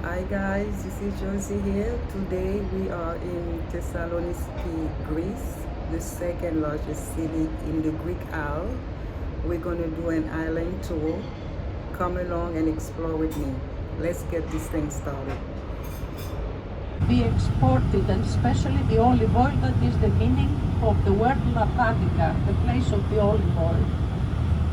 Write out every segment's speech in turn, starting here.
Hi guys, this is Josie here. Today we are in Thessaloniki, Greece, the second largest city in the Greek Isle. We're going to do an island tour. Come along and explore with me. Let's get this thing started. Be exported, and especially the olive oil, that is the meaning of the word Lapatica, the place of the olive oil.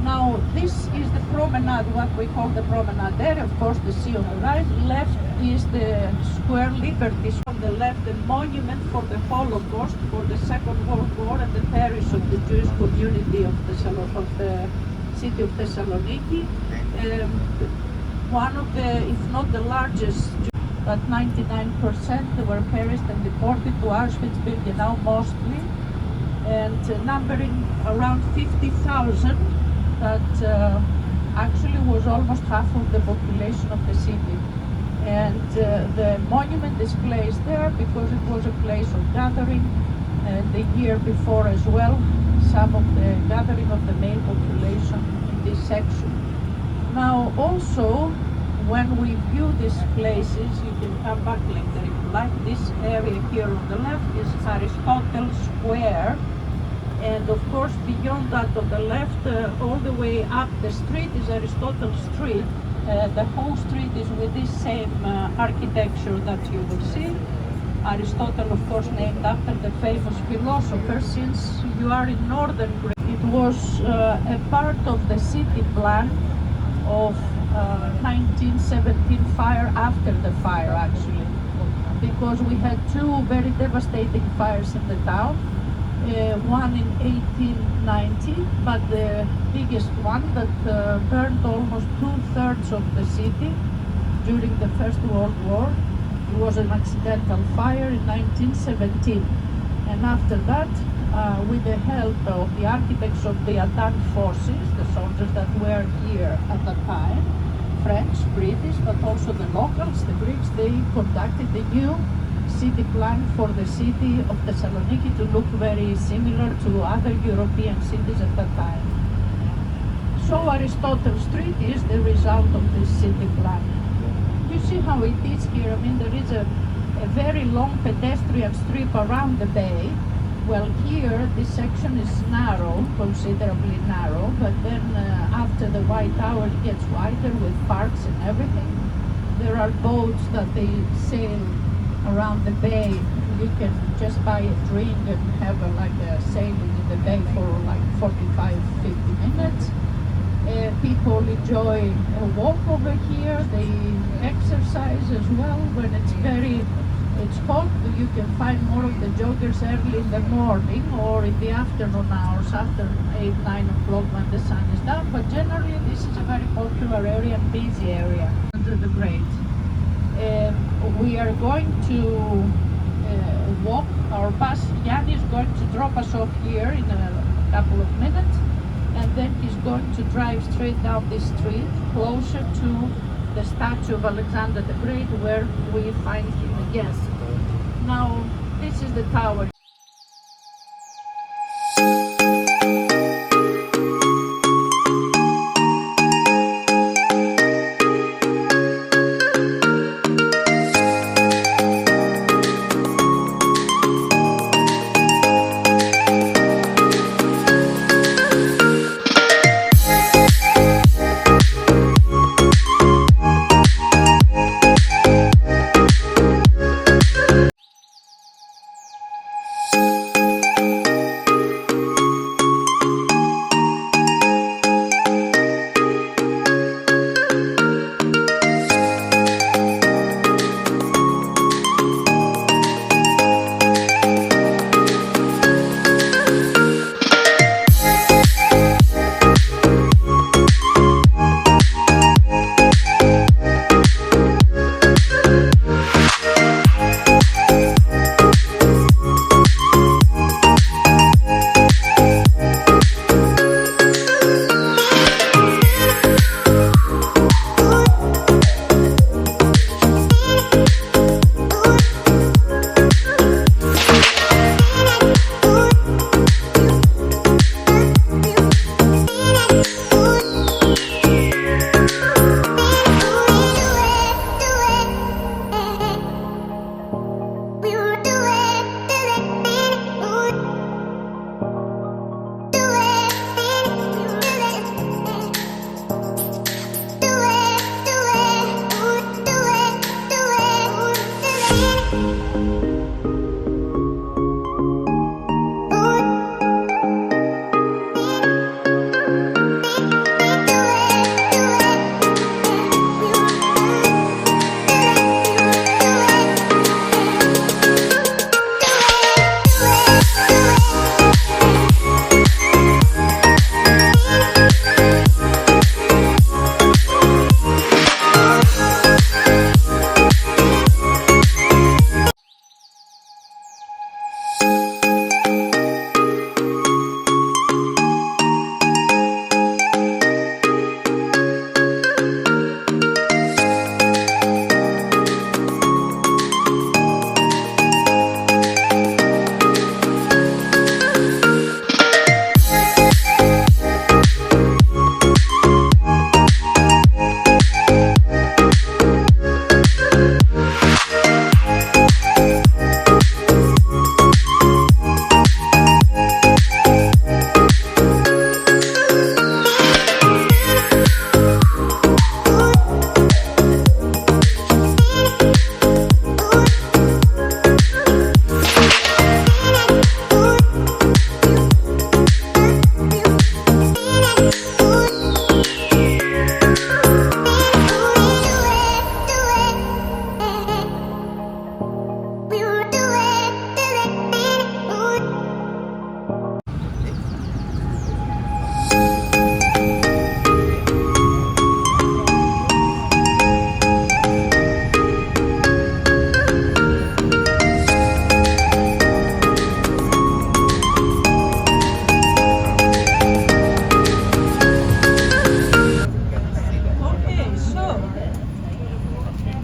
Now, this is the promenade, what we call the promenade there, of course, the sea on the right. Left is the Square Liberty, on the left, the monument for the Holocaust, for the Second World War, and the parish of the Jewish community of the city of Thessaloniki. One of the, if not the largest, but 99% were perished and deported to Auschwitz-Birkenau mostly, and numbering around 50,000. That actually was almost half of the population of the city. And the monument is placed there because it was a place of gathering, and the year before as well, some of the gathering of the male population in this section. Now also, when we view these places, you can come back later if you like. This area here on the left is Aristotle Square. And of course, beyond that on the left, all the way up the street is Aristotle Street. The whole street is with this same architecture that you will see. Aristotle, of course, named after the famous philosopher. Since you are in northern Greece, it was a part of the city plan of 1917 fire, after the fire actually, because we had two very devastating fires in the town. One in 1890, but the biggest one that burned almost 2/3 of the city during the First World War. It was an accidental fire in 1917. And after that, with the help of the architects of the advanced forces, the soldiers that were here at that time, French, British, but also the locals, the Greeks, they conducted the new city plan for the city of Thessaloniki to look very similar to other European cities at that time. So Aristotle Street is the result of this city plan. You see how it is here. I mean, there is a very long pedestrian strip around the bay. Well, here this section is narrow, considerably narrow, but then after the White Tower it gets wider with parks and everything. There are boats that they sail around the bay. You can just buy a drink and have like a sailing in the bay for like 45-50 minutes. People enjoy a walk over here. They exercise as well. When it's hot, you can find more of the joggers early in the morning or in the afternoon hours after 8-9 o'clock when the sun is down. But generally this is a very popular area and busy area under the grade. We are going to walk. Our bus, Yanni, is going to drop us off here in a couple of minutes, and then he's going to drive straight down this street closer to the statue of Alexander the Great, where we find him again. Now, this is the tower.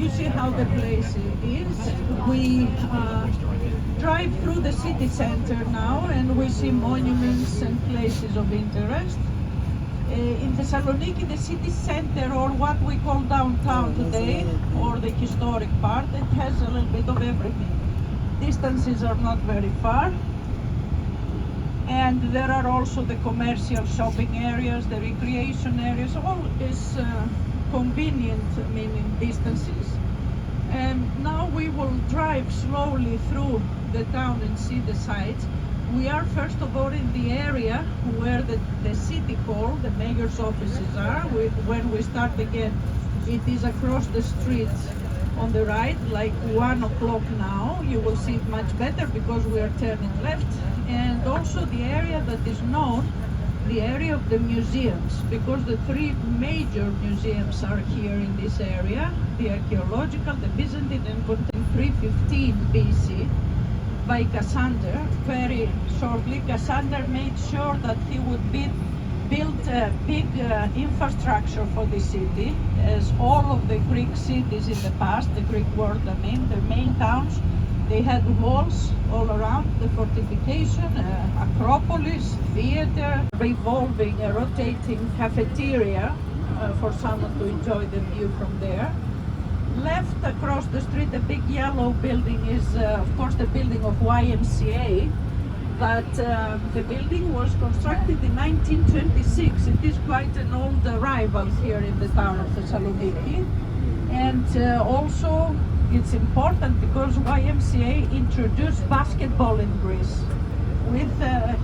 you see how the place is. We drive through the city center now, and we see monuments and places of interest. In Thessaloniki, the city center, or what we call downtown today, or the historic part, it has a little bit of everything. Distances are not very far, and there are also the commercial shopping areas, the recreation areas. All is convenient, I mean, in distances. And now we will drive slowly through the town and see the sights. We are first of all in the area where the city hall, the mayor's offices are. When we start again, it is across the street on the right, like 1 o'clock now. You will see it much better because we are turning left. And also the area that is known, the area of the museums, because the 3 major museums are here in this area: the archaeological, the Byzantine, and contain 315 BC. By Cassander. Very shortly, Cassander made sure that he would build a big infrastructure for the city, as all of the Greek cities in the past, the Greek world, I mean, the main towns, they had walls all around, the fortification, acropolis, theater, revolving, rotating cafeteria for someone to enjoy the view from there. Left across the street, the big yellow building is, of course, the building of YMCA. But the building was constructed in 1926. It is quite an old arrival here in the town of Thessaloniki. And also, it's important because YMCA introduced basketball in Greece with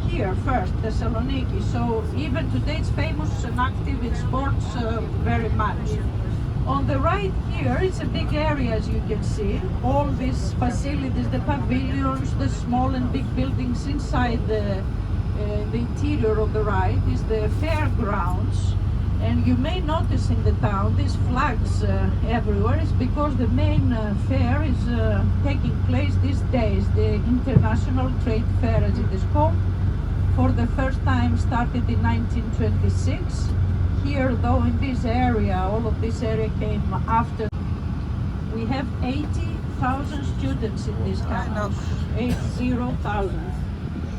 here first, Thessaloniki. So even today it's famous and active in sports very much. On the right here, it's a big area, as you can see. All these facilities, the pavilions, the small and big buildings inside the interior of the right is the fairgrounds. And you may notice in the town these flags everywhere. It's because the main fair is taking place these days, the International Trade Fair, as it is called. For the first time started in 1926. Here, though, in this area, all of this area came after. We have 80,000 students in this campus. 80,000.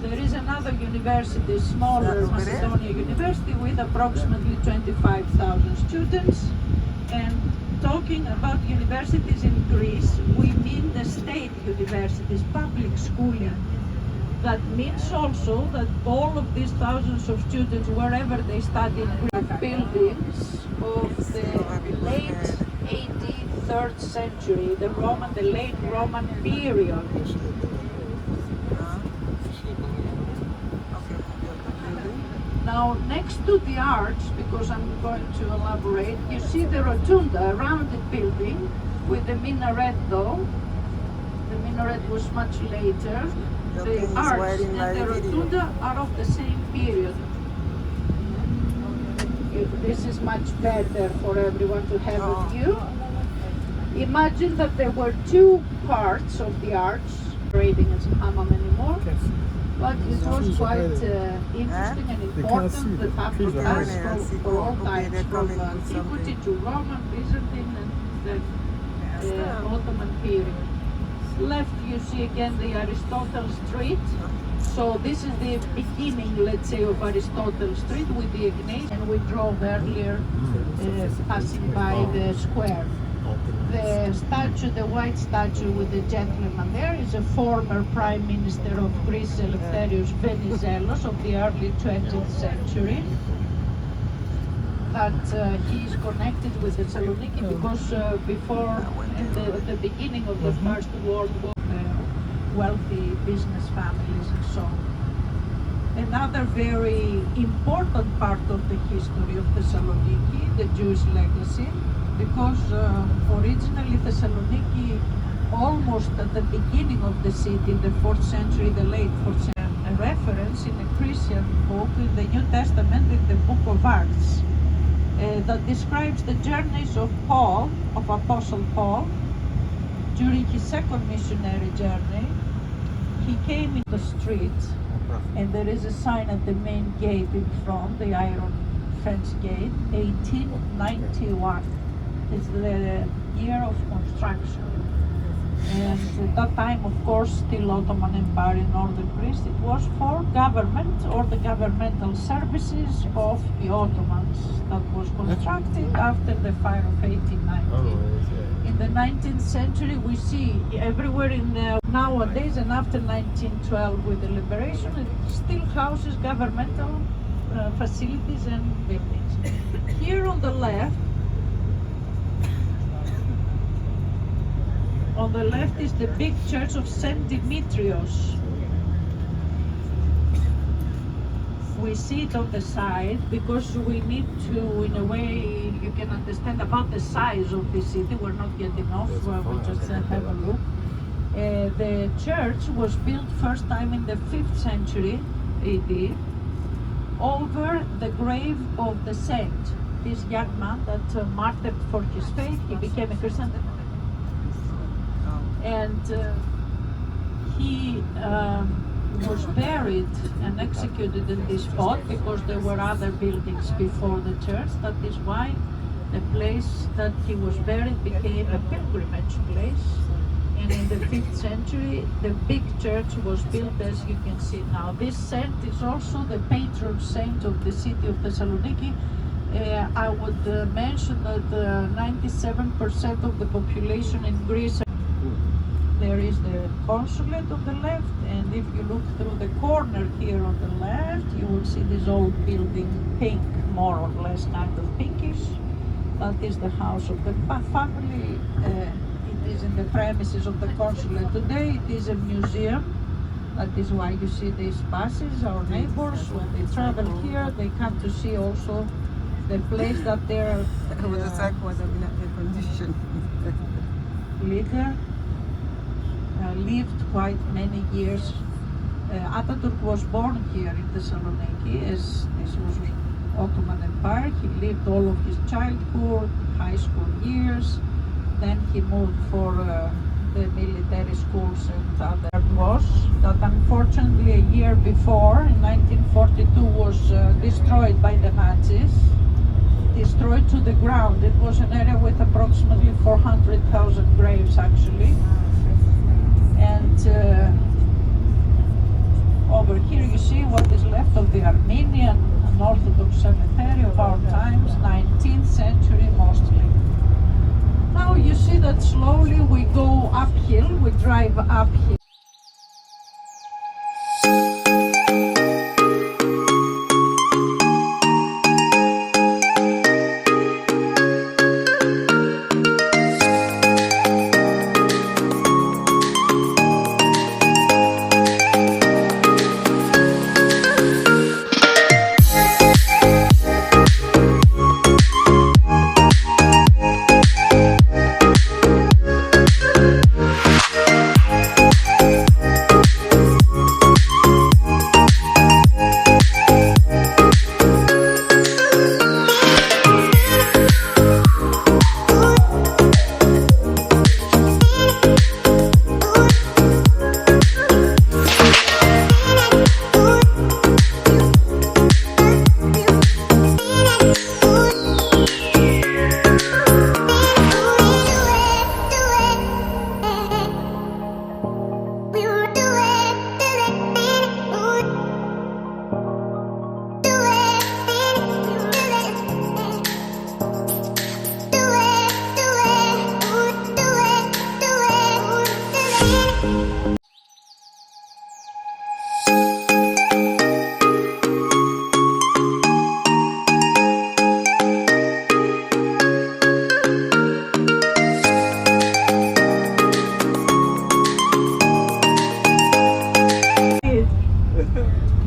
There is another university, smaller Macedonia University, with approximately 25,000 students. And talking about universities in Greece, we mean the state universities, public schooling. That means also that all of these thousands of students, wherever they study in Greek buildings of the late 83rd century, the late Roman period. Now, next to the arch, because I'm going to elaborate, you see the rotunda, a rounded building with the minaret though. The minaret was much later. The arch and the rotunda are of the same period. This is much better for everyone to have a view. Imagine that there were 2 parts of the arch, operating as a hammam anymore, but it was quite interesting and important. The upper class for all times, from antiquity to Roman, Byzantine, and the Ottoman period. Left, you see again the Aristotle Street. So this is the beginning, let's say, of Aristotle Street with the Ignatius, and we drove earlier passing by the square. The statue, the white statue with the gentleman there, is a former Prime Minister of Greece, Eleftherios Venizelos, of the early 20th century. That he is connected with Thessaloniki because before, at the beginning of the First World War, wealthy business families and so on. Another very important part of the history of Thessaloniki, the Jewish legacy, because originally Thessaloniki, almost at the beginning of the city, in the 4th century, the late 4th century, a reference in a Christian book in the New Testament, in the book of Acts, that describes the journeys of Paul, of Apostle Paul, during his second missionary journey. He came in the street, and there is a sign at the main gate in front, the iron fence gate, 1891. is the year of construction. And at that time, of course, still Ottoman Empire in northern Greece, it was for government or the governmental services of the Ottomans that was constructed after the fire of 1890. In the 19th century, we see everywhere in nowadays and after 1912 with the liberation, it still houses governmental facilities and buildings. Here on the left is the big church of St. Demetrios. We see it on the side because we need to, in a way, you can understand about the size of the city. We're not getting off, we just have a look. The church was built first time in the 5th century AD over the grave of the saint, this young man that martyred for his faith. He became a Christian. And he was buried and executed in this spot because there were other buildings before the church. That is why the place that he was buried became a pilgrimage place. And in the 5th century, the big church was built as you can see now. This saint is also the patron saint of the city of Thessaloniki. I would mention that 97% of the population in Greece. There is the consulate on the left, and if you look through the corner here on the left, you will see this old building, pink, more or less kind of pinkish. That is the house of the family. It is in the premises of the consulate today. It is a museum. That is why you see these buses. Our neighbors, when they travel here, they come to see also the place that their leader lived quite many years. Ataturk was born here in Thessaloniki, as this was Ottoman Empire. He lived all of his childhood, high school years. Then he moved for the military schools and other. Was that unfortunately a year before, in 1942, was destroyed by the Nazis. Destroyed to the ground. It was an area with approximately 400,000 graves actually. And over here you see what is left of the Armenian and Orthodox cemetery of our times, 19th century mostly. Now you see that slowly we go uphill, we drive uphill.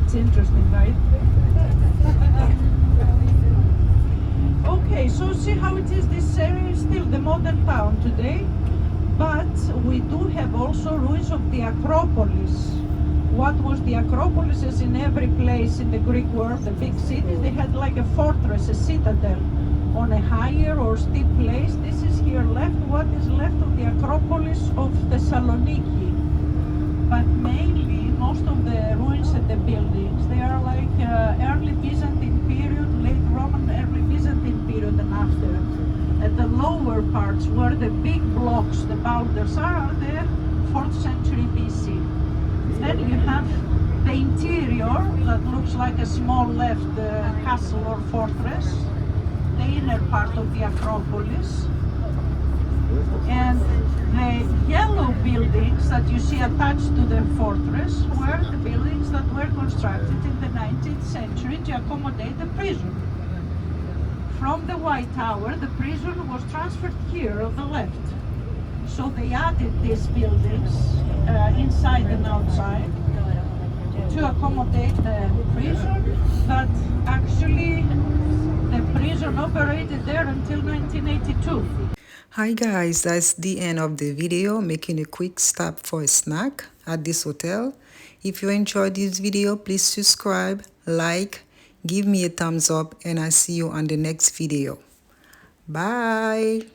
It's interesting, right? Okay, so see how it is. This area is still the modern town today, but we do have also ruins of the Acropolis. What was the Acropolis? As in every place in the Greek world, the big cities, they had like a fortress, a citadel on a higher or steep place. This is here left, what is left of the Acropolis of Thessaloniki. But mainly, most of the ruins and the buildings, they are like early Byzantine period, late Roman, early Byzantine period and after. At the lower parts where the big blocks, the boulders are the 4th century BC. Then you have the interior that looks like a small left castle or fortress, the inner part of the Acropolis, and the yellow buildings that you see attached to the fortress were the buildings that were constructed in the 19th century to accommodate the prison. From the White Tower, the prison was transferred here on the left. So they added these buildings inside and outside to accommodate the prison, but actually the prison operated there until 1982. Hi guys, that's the end of the video, making a quick stop for a snack at this hotel. If you enjoyed this video, please subscribe, like, give me a thumbs up, and I'll see you on the next video. Bye.